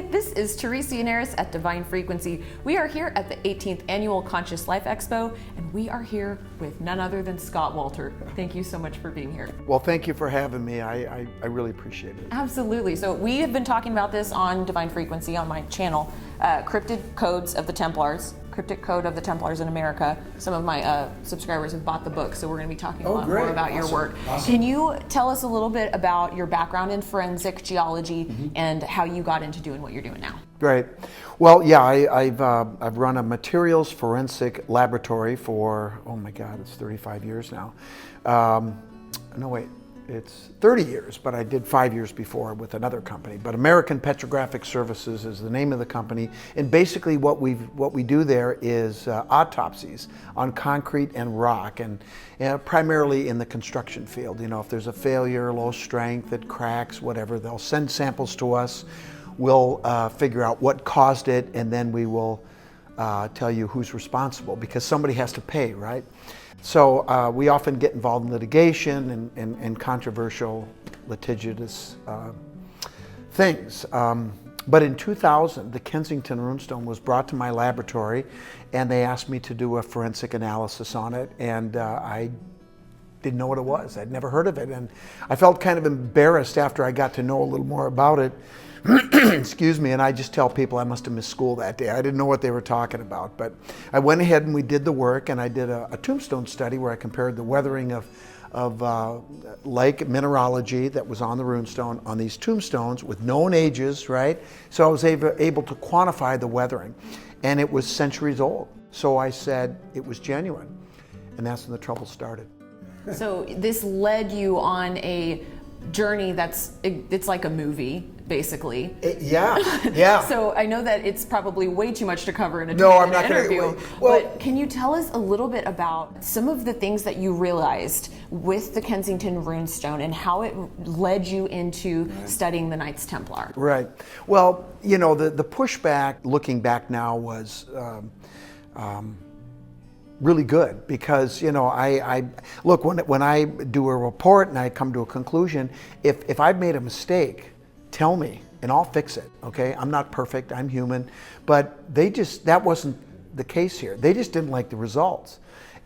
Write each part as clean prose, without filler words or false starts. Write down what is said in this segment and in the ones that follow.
This is Teresa Yanaros at Divine Frequency. We are here at the 18th Annual Conscious Life Expo, and we are here with none other than Scott Wolter. Thank you so much for being here. Well, thank you for having me. I really appreciate it. Absolutely. So we have been talking about this on Divine Frequency on my channel, Cryptic Codes of the Templars. Cryptic Code of the Templars in America. Some of my subscribers have bought the book, so we're going to be talking a lot more about your work. Awesome. Can you tell us a little bit about your background in forensic geology and how you got into doing what you're doing now? Great. Well, yeah, I've run a materials forensic laboratory for, oh my God, it's 35 years now. No, wait. It's 30 years, but I did 5 years before with another company. But American Petrographic Services is the name of the company, and basically what we do there is autopsies on concrete and rock, and primarily in the construction field. You know, if there's a failure, low strength, it cracks, whatever, they'll send samples to us. We'll figure out what caused it, and then we will tell you who's responsible, because somebody has to pay, right? So we often get involved in litigation and controversial, litigious things. But in 2000, the Kensington runestone was brought to my laboratory, and they asked me to do a forensic analysis on it, and I didn't know what it was. I'd never heard of it, and I felt kind of embarrassed after I got to know a little more about it. Excuse me, and I just tell people I must have missed school that day. I didn't know what they were talking about, but I went ahead and we did the work, and I did a tombstone study where I compared the weathering of lake mineralogy that was on the runestone on these tombstones with known ages, right? So I was able to quantify the weathering, and it was centuries old. So I said it was genuine, and that's when the trouble started. So this led you on a journey it's like a movie, basically. Yeah. So I know that it's probably way too much to cover in a I'm not interview. Well, but can you tell us a little bit about some of the things that you realized with the Kensington runestone and how it led you into studying the Knights Templar? Right. Well, you know, the pushback, looking back now, was really good, because, you know, I look, when I do a report and I come to a conclusion, if I've made a mistake, tell me and I'll fix it, okay? I'm not perfect, I'm human, but that wasn't the case here. They just didn't like the results.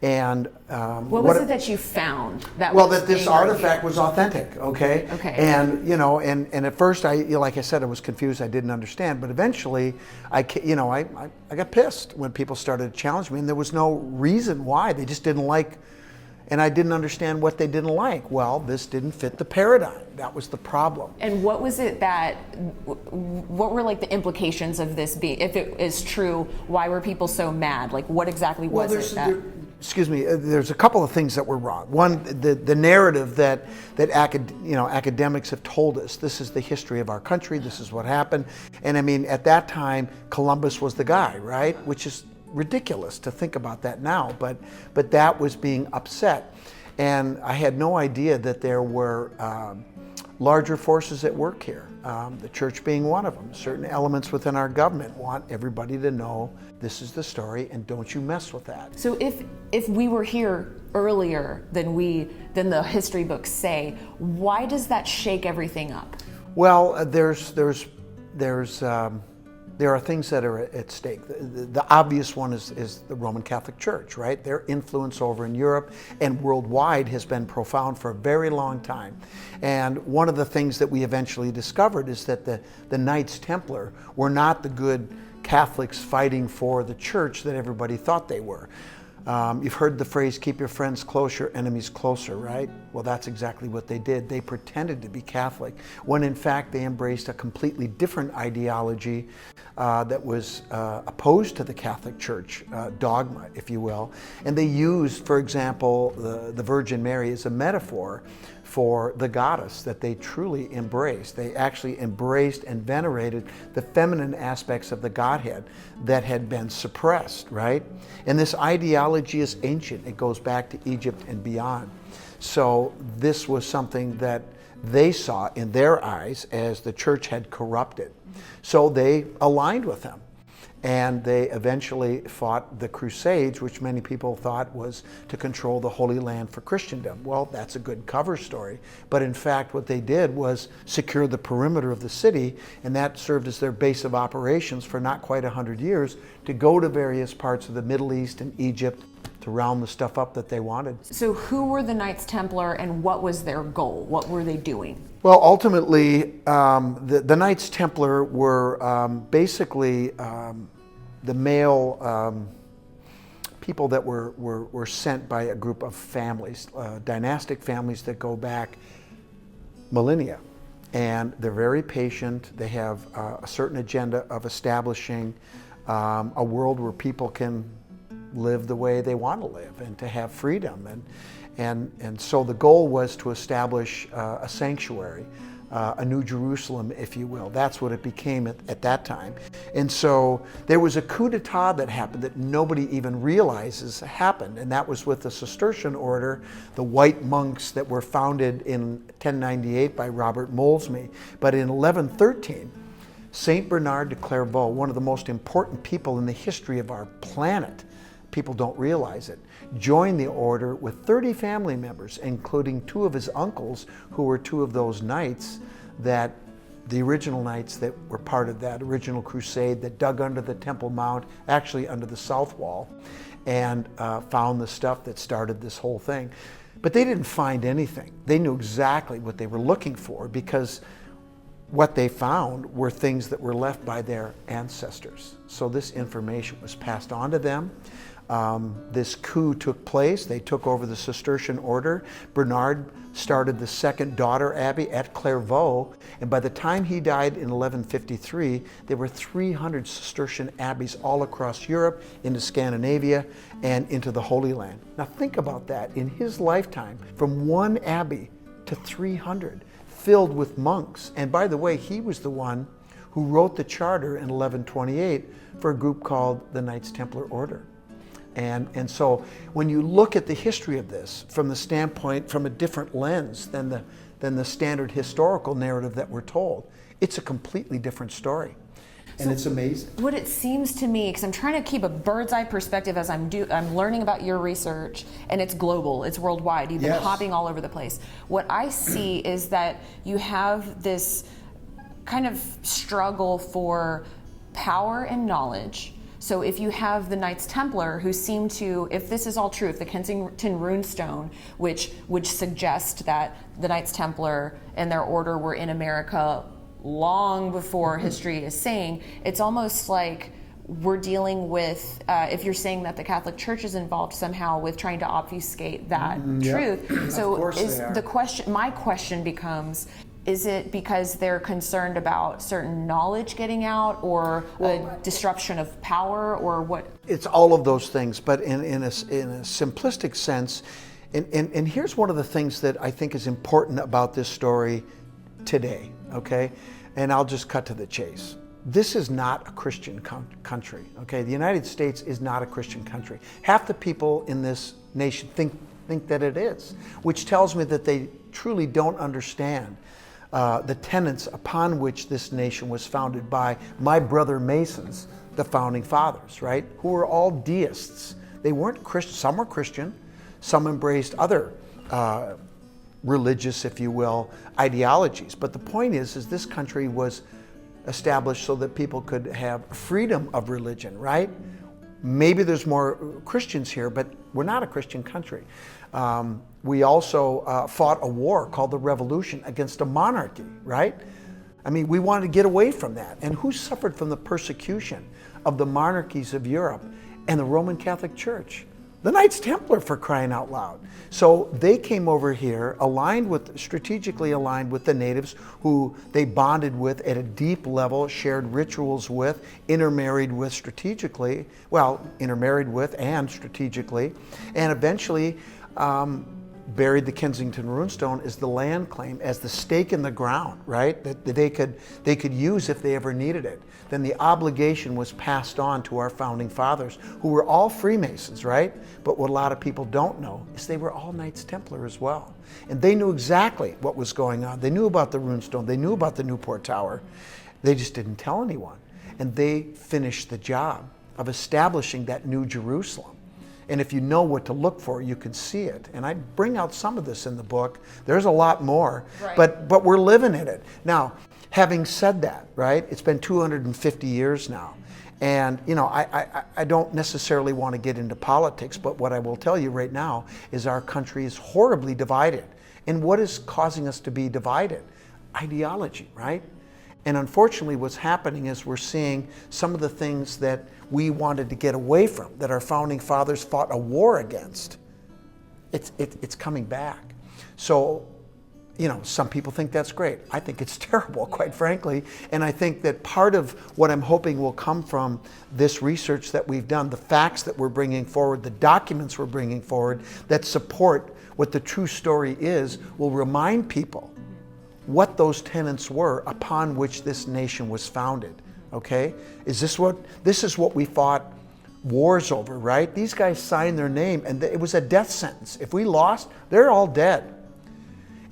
And what was it that you found that that this artifact was authentic, okay? Okay. And you know, and at first like I said, I was confused. I didn't understand, but eventually, I got pissed when people started to challenge me, and there was no reason why. They just didn't like, and I didn't understand what they didn't like. Well, this didn't fit the paradigm. That was the problem. And what was it what were like the implications of this being, if it is true, why were people so mad? Like, what exactly was it that... Excuse me, there's a couple of things that were wrong. One, the narrative that academics have told us, this is the history of our country, this is what happened. And I mean, at that time, Columbus was the guy, right? Which is ridiculous to think about that now, but that was being upset. And I had no idea that there were larger forces at work here, the church being one of them. Certain elements within our government want everybody to know this is the story, and don't you mess with that. So if we were here earlier than the history books say, why does that shake everything up? Well, there are things that are at stake. The obvious one is the Roman Catholic Church, right? Their influence over in Europe and worldwide has been profound for a very long time. And one of the things that we eventually discovered is that the Knights Templar were not the good Catholics fighting for the church that everybody thought they were. You've heard the phrase, keep your friends close, your enemies closer, right? Well, that's exactly what they did. They pretended to be Catholic, when in fact they embraced a completely different ideology that was opposed to the Catholic Church dogma, if you will. And they used, for example, the Virgin Mary as a metaphor for the goddess that they truly embraced. They actually embraced and venerated the feminine aspects of the Godhead that had been suppressed, right? And this ideology is ancient. It goes back to Egypt and beyond. So this was something that they saw in their eyes as the church had corrupted. So they aligned with them. And they eventually fought the Crusades, which many people thought was to control the Holy Land for Christendom. Well, that's a good cover story. But in fact, what they did was secure the perimeter of the city, and that served as their base of operations for not quite 100 years to go to various parts of the Middle East and Egypt to round the stuff up that they wanted. So who were the Knights Templar and what was their goal? What were they doing? Well, ultimately, the Knights Templar were basically the male people that were sent by a group of families, dynastic families that go back millennia. And they're very patient. They have a certain agenda of establishing a world where people can live the way they want to live and to have freedom. And so the goal was to establish a sanctuary, a New Jerusalem, if you will. That's what it became at that time. And so there was a coup d'etat that happened that nobody even realizes happened, and that was with the Cistercian order, the white monks that were founded in 1098 by Robert Molesme. But in 1113, Saint Bernard de Clairvaux, one of the most important people in the history of our planet, people don't realize it, joined the order with 30 family members, including 2 of his uncles, who were 2 of those knights that the original knights that were part of that original crusade that dug under the Temple Mount, actually under the south wall, and found the stuff that started this whole thing. But they didn't find anything. They knew exactly what they were looking for, because what they found were things that were left by their ancestors. So this information was passed on to them. This coup took place. They took over the Cistercian order. Bernard started the second daughter abbey at Clairvaux, and by the time he died in 1153, there were 300 Cistercian abbeys all across Europe, into Scandinavia, and into the Holy Land. Now think about that. In his lifetime, from 1 abbey to 300, filled with monks. And by the way, he was the one who wrote the charter in 1128 for a group called the Knights Templar Order. And so when you look at the history of this from the standpoint, from a different lens than the standard historical narrative that we're told, it's a completely different story. And it's amazing. What it seems to me, because I'm trying to keep a bird's eye perspective as I'm learning about your research, and it's global, it's worldwide. You've been hopping all over the place. What I see is that you have this kind of struggle for power and knowledge. So if you have the Knights Templar, who seem to, if this is all true, if the Kensington runestone, which would suggest that the Knights Templar and their order were in America long before history is saying, it's almost like we're dealing with, if you're saying that the Catholic Church is involved somehow with trying to obfuscate that truth. So is the question, my question becomes, is it because they're concerned about certain knowledge getting out, or a disruption of power, or what? It's all of those things, but in a simplistic sense, and here's one of the things that I think is important about this story today, okay? And I'll just cut to the chase. This is not a Christian country, okay? The United States is not a Christian country. Half the people in this nation think that it is, which tells me that they truly don't understand the tenets upon which this nation was founded by my brother Masons, the founding fathers, right? Who were all deists. They weren't Christian. Some were Christian. Some embraced other religious, if you will, ideologies. But the point is this country was established so that people could have freedom of religion, right? Maybe there's more Christians here, but we're not a Christian country. We also fought a war called the Revolution against a monarchy, right? I mean, we wanted to get away from that. And who suffered from the persecution of the monarchies of Europe and the Roman Catholic Church? The Knights Templar, for crying out loud. So they came over here, strategically aligned with the natives, who they bonded with at a deep level, shared rituals with, intermarried with strategically, and strategically, and eventually buried the Kensington runestone as the land claim, as the stake in the ground, right? That they could use if they ever needed it. Then the obligation was passed on to our founding fathers, who were all Freemasons, right? But what a lot of people don't know is they were all Knights Templar as well. And they knew exactly what was going on. They knew about the runestone. They knew about the Newport Tower. They just didn't tell anyone. and they finished the job of establishing that New Jerusalem. And if you know what to look for, you can see it. And I bring out some of this in the book. There's a lot more, right. but we're living in it. Now, having said that, right, it's been 250 years now. And, you know, I don't necessarily want to get into politics, but what I will tell you right now is our country is horribly divided. And what is causing us to be divided? Ideology, right? And unfortunately, what's happening is we're seeing some of the things that we wanted to get away from, that our founding fathers fought a war against. It's coming back. So, you know, some people think that's great. I think it's terrible, quite frankly. And I think that part of what I'm hoping will come from this research that we've done, the facts that we're bringing forward, the documents we're bringing forward that support what the true story is, will remind people what those tenets were upon which this nation was founded. Okay? This is what we fought wars over, right? These guys signed their name, and it was a death sentence. If we lost, they're all dead.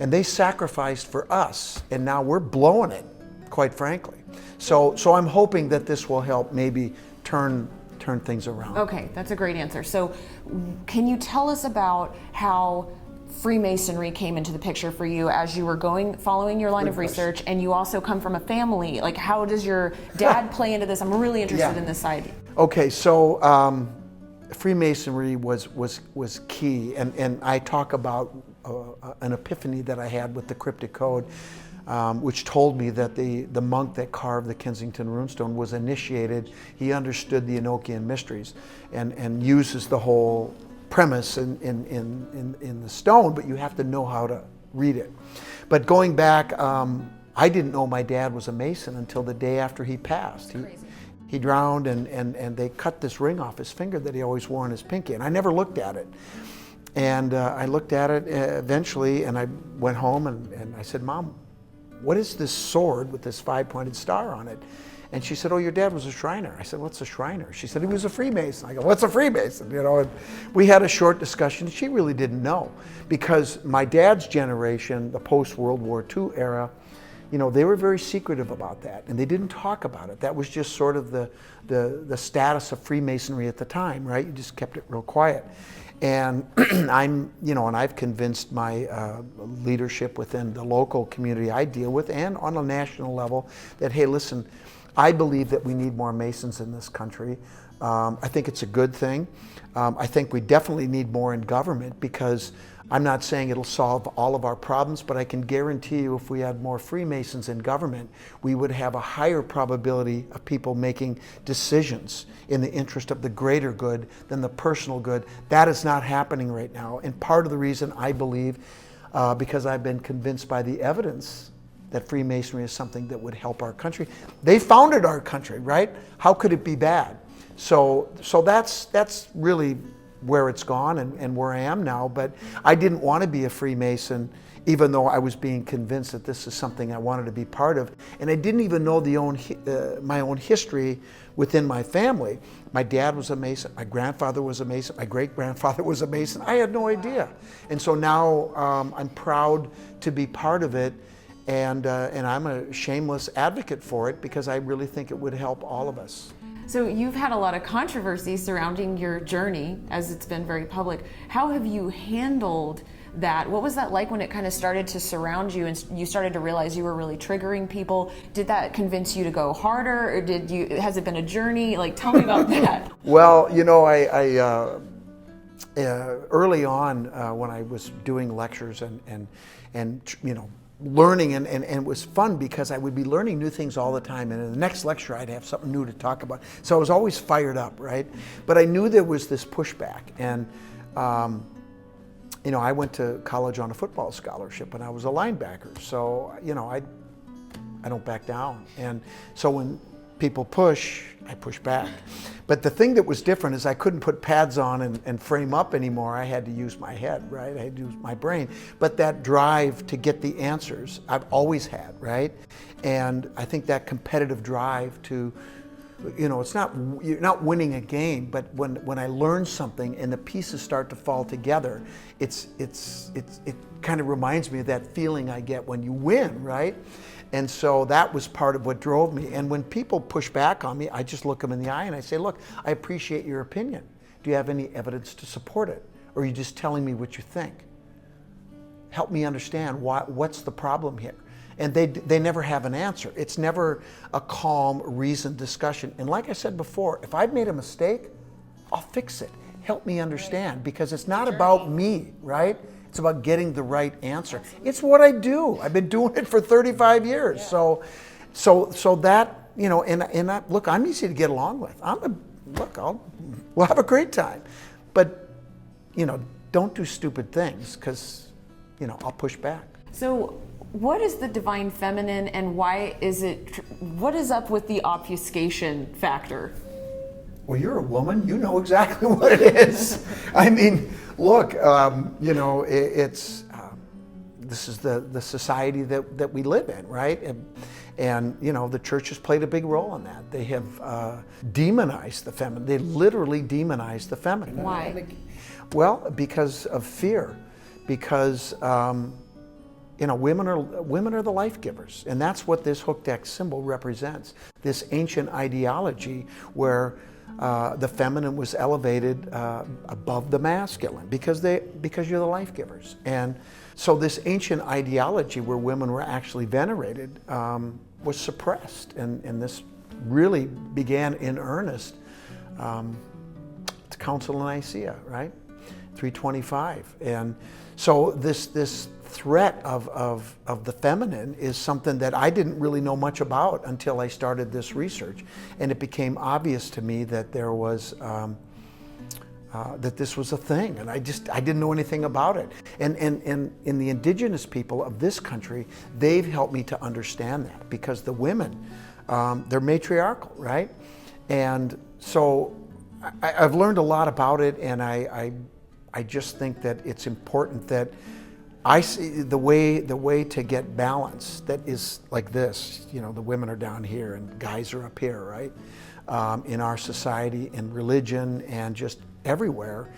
And they sacrificed for us, and now we're blowing it, quite frankly. So I'm hoping that this will help maybe turn things around. Okay, that's a great answer. So can you tell us about how Freemasonry came into the picture for you as you were following your line of research, and you also come from a family? Like, how does your dad play into this? I'm really interested in this side. Okay, so Freemasonry was key, and I talk about an epiphany that I had with the Cryptic Code, which told me that the monk that carved the Kensington runestone was initiated. He understood the Enochian mysteries and uses the whole premise in the stone, but you have to know how to read it. But going back, I didn't know my dad was a Mason until the day after he passed. He drowned, and they cut this ring off his finger that he always wore on his pinky, and I never looked at it. And I looked at it eventually, and I went home and I said, "Mom, what is this sword with this 5-pointed star on it?" And she said, "Oh, your dad was a Shriner." I said, "What's a Shriner?" She said, "He was a Freemason." I go, "What's a Freemason?" You know, and we had a short discussion. She really didn't know, because my dad's generation, the post-World War II era, you know, they were very secretive about that, and they didn't talk about it. That was just sort of the status of Freemasonry at the time, right? You just kept it real quiet. And I've convinced my leadership within the local community I deal with, and on a national level, that, hey, listen, I believe that we need more Masons in this country. I think it's a good thing. I think we definitely need more in government, because I'm not saying it'll solve all of our problems, but I can guarantee you if we had more Freemasons in government, we would have a higher probability of people making decisions in the interest of the greater good than the personal good. That is not happening right now. And part of the reason, I believe, because I've been convinced by the evidence that Freemasonry is something that would help our country. They founded our country, right? How could it be bad? So that's really where it's gone and where I am now. But I didn't want to be a Freemason, even though I was being convinced that this is something I wanted to be part of. And I didn't even know my own history within my family. My dad was a Mason, my grandfather was a Mason, my great-grandfather was a Mason. I had no idea. And so now I'm proud to be part of it, and I'm a shameless advocate for it, because I really think it would help all of us. So you've had a lot of controversy surrounding your journey, as it's been very public. How have you handled that? What was that like when it kind of started to surround you and you started to realize you were really triggering people? Did that convince you to go harder, or has it been a journey? Like, tell me about that. Well, you know, I early on when I was doing lectures and you know, learning, and it was fun because I would be learning new things all the time, and in the next lecture I'd have something new to talk about. So I was always fired up, right? But I knew there was this pushback, and you know, I went to college on a football scholarship and I was a linebacker. So, you know, I don't back down. And so when people push, I push back. But the thing that was different is I couldn't put pads on and frame up anymore. I had to use my head, right? I had to use my brain. But that drive to get the answers, I've always had, right? And I think that competitive drive to it's not, you're not winning a game, but when I learn something and the pieces start to fall together, it kind of reminds me of that feeling I get when you win, right? And so that was part of what drove me. And when people push back on me, I just look them in the eye and I say, look, I appreciate your opinion. Do you have any evidence to support it? Or are you just telling me what you think? Help me understand what's the problem here. And they never have an answer. It's never a calm, reasoned discussion. And like I said before, if I've made a mistake, I'll fix it. Help me understand, because it's not about me, right? It's about getting the right answer. It's what I do. I've been doing it for 35 years. Yeah. So that, look, I'm easy to get along with. We'll have a great time. But, don't do stupid things, because, I'll push back. So what is the divine feminine, and why is it, what is up with the obfuscation factor? Well, you're a woman, you know exactly what it is. I mean, look, this is the society that we live in, right? And the church has played a big role in that. They have demonized the feminine. They literally demonized the feminine. Why? Well, because of fear. Because women are the life givers, and that's what this hooked X symbol represents. This ancient ideology where the feminine was elevated above the masculine because you're the life givers. And so this ancient ideology where women were actually venerated was suppressed, and this really began in earnest at the Council of Nicaea, right? 325. And so this threat of the feminine is something that I didn't really know much about until I started this research, and it became obvious to me that there was that this was a thing, and I didn't know anything about it. And in the indigenous people of this country, they've helped me to understand that, because the women, they're matriarchal, right? And so I've learned a lot about it, and I just think that it's important that I see the way to get balance that is like this. The women are down here and guys are up here, right? In our society, in religion, and just everywhere.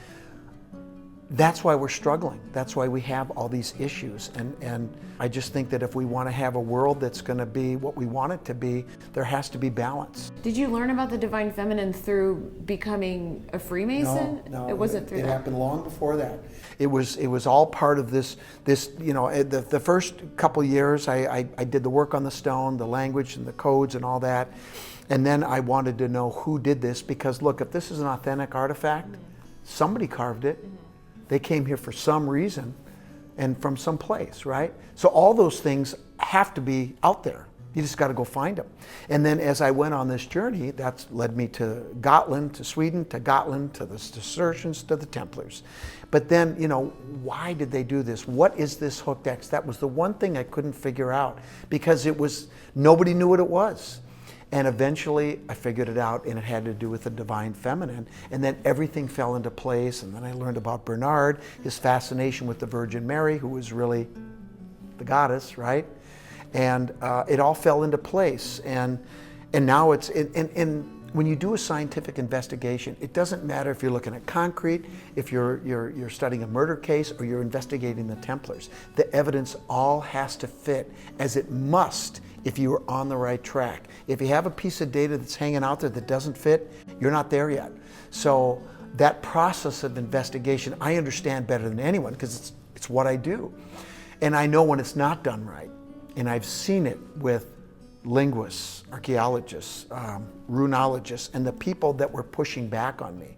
That's why we're struggling. That's why we have all these issues. And I just think that if we want to have a world that's going to be what we want it to be, there has to be balance. Did you learn about the divine feminine through becoming a Freemason? No, it wasn't through that. It that. happened long before that. It was all part of this. The first couple years, I did the work on the stone, the language and the codes and all that. And then I wanted to know who did this, because look, if this is an authentic artifact, somebody carved it. They came here for some reason and from some place, right? So all those things have to be out there. You just got to go find them. And then as I went on this journey, that's led me to Gotland, to Sweden, to Gotland, to the Cistercians, to the Templars. But then, why did they do this? What is this hooked X? That was the one thing I couldn't figure out, because nobody knew what it was. And eventually I figured it out, and it had to do with the divine feminine. And then everything fell into place. And then I learned about Bernard, his fascination with the Virgin Mary, who was really the goddess, right? And it all fell into place. And now it's, and when you do a scientific investigation, it doesn't matter if you're looking at concrete, if you're studying a murder case, or you're investigating the Templars. The evidence all has to fit, as it must, if you are on the right track. If you have a piece of data that's hanging out there that doesn't fit, you're not there yet. So that process of investigation, I understand better than anyone, because it's what I do. And I know when it's not done right. And I've seen it with linguists, archaeologists, runologists, and the people that were pushing back on me.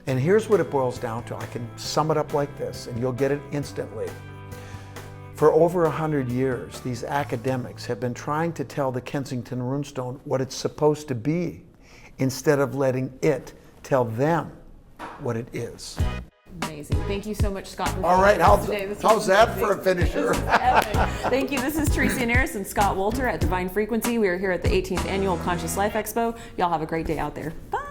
And here's what it boils down to. I can sum it up like this, and you'll get it instantly. For over 100 years, these academics have been trying to tell the Kensington runestone what it's supposed to be, instead of letting it tell them what it is. Amazing. Thank you so much, Scott. All right, how's that for a finisher? Thank you. This is Teresa Yanaros and Scott Wolter at Divine Frequency. We are here at the 18th Annual Conscious Life Expo. Y'all have a great day out there. Bye.